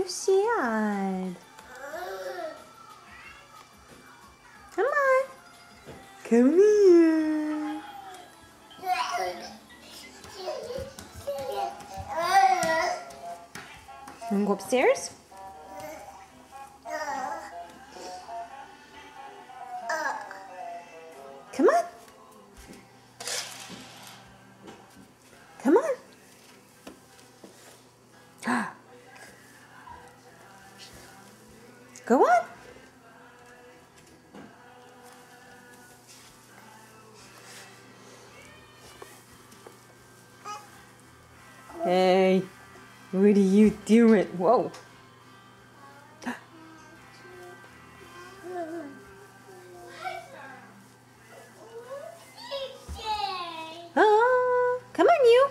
sad. Come on. Come here. Want to go upstairs? Come on. Come on. Go on. Hey, what are you doing? Whoa. Oh, come on, you.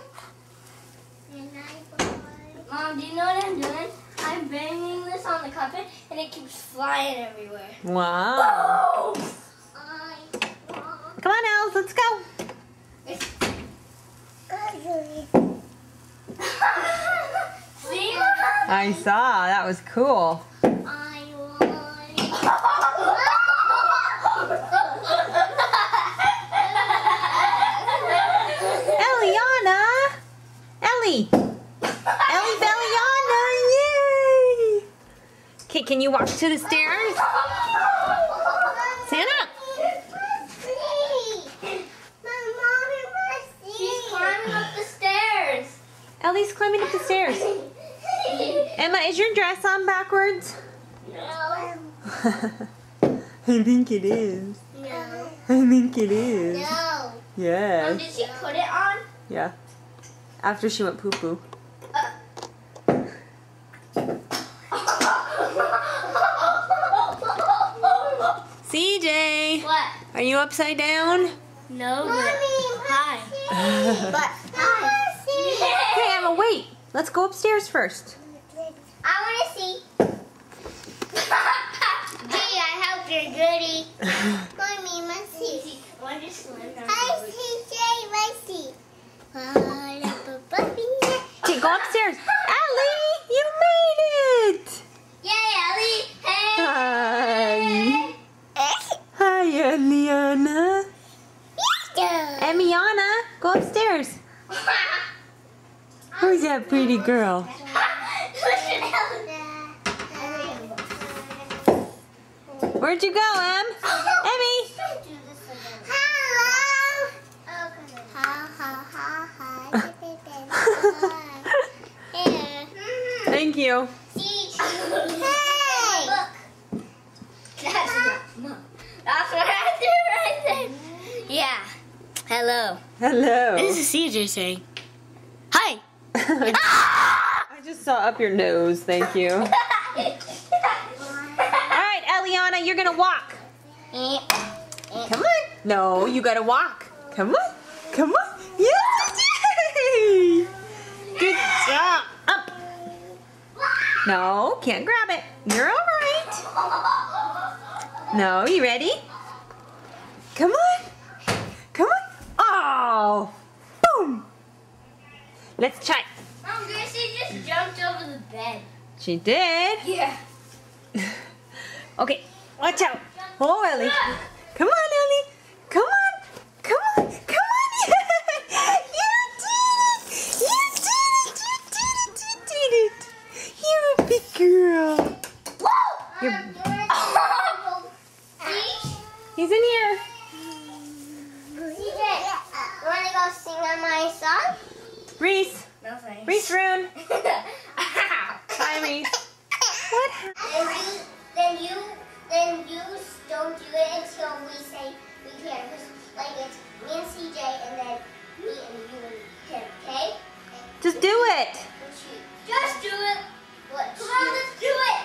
Mom, do you know what I'm doing? I'm banging this on the carpet and it keeps flying everywhere. Wow. Come on, Els, let's go. See? I saw. That was cool. Eliana! Ellie! Ellie Belliana! Yay! Okay, can you walk to the stairs? Santa! She's climbing up the stairs. Ellie's climbing up the stairs. Emma, is your dress on backwards? No. I think it is. No. I think it is. No. Yes. Mom, did she put it on? Yeah. After she went poo-poo. CJ! What? Are you upside down? No, but hi. But hi. Hey, Emma, wait. Let's go upstairs first. I want to see. Gee, I hope you're goody. Mommy, let's see. Hi, CJ, let's see. Okay, go upstairs. Ellie, you made it! Yay, Ellie. Hey. Hi. Hi, Eliana. Emiana, go upstairs. Who's that pretty girl? Where'd you go, Em? Emmy! Thank you. That's what I do right there. Yeah. Hello. Hello. This is CJ saying, hi. I just saw up your nose, thank you. Alright, Eliana, you're gonna walk. Come on. No, you gotta walk. Come on. Come on. Yes! Yay! Good job. Up. No, can't grab it. You're alright. No, you ready? Come on. Come on. Oh. Boom. Let's try. Mom, Gracie just jumped over the bed. She did. Yeah. Okay, watch out. Oh, Ellie. Come on, Ellie. Come on. Come on. Come on. You did it. You did it. You did it. You're a big girl. You're... He's in here. CJ, you want to go sing on my song? Reese. No thanks. Reese Rune. Hi, Reese. What happened? Then you don't do it until we say we can. Like it's me and CJ and then me and you and him, okay? Just do it. Just do it. What? Come on, let's do it.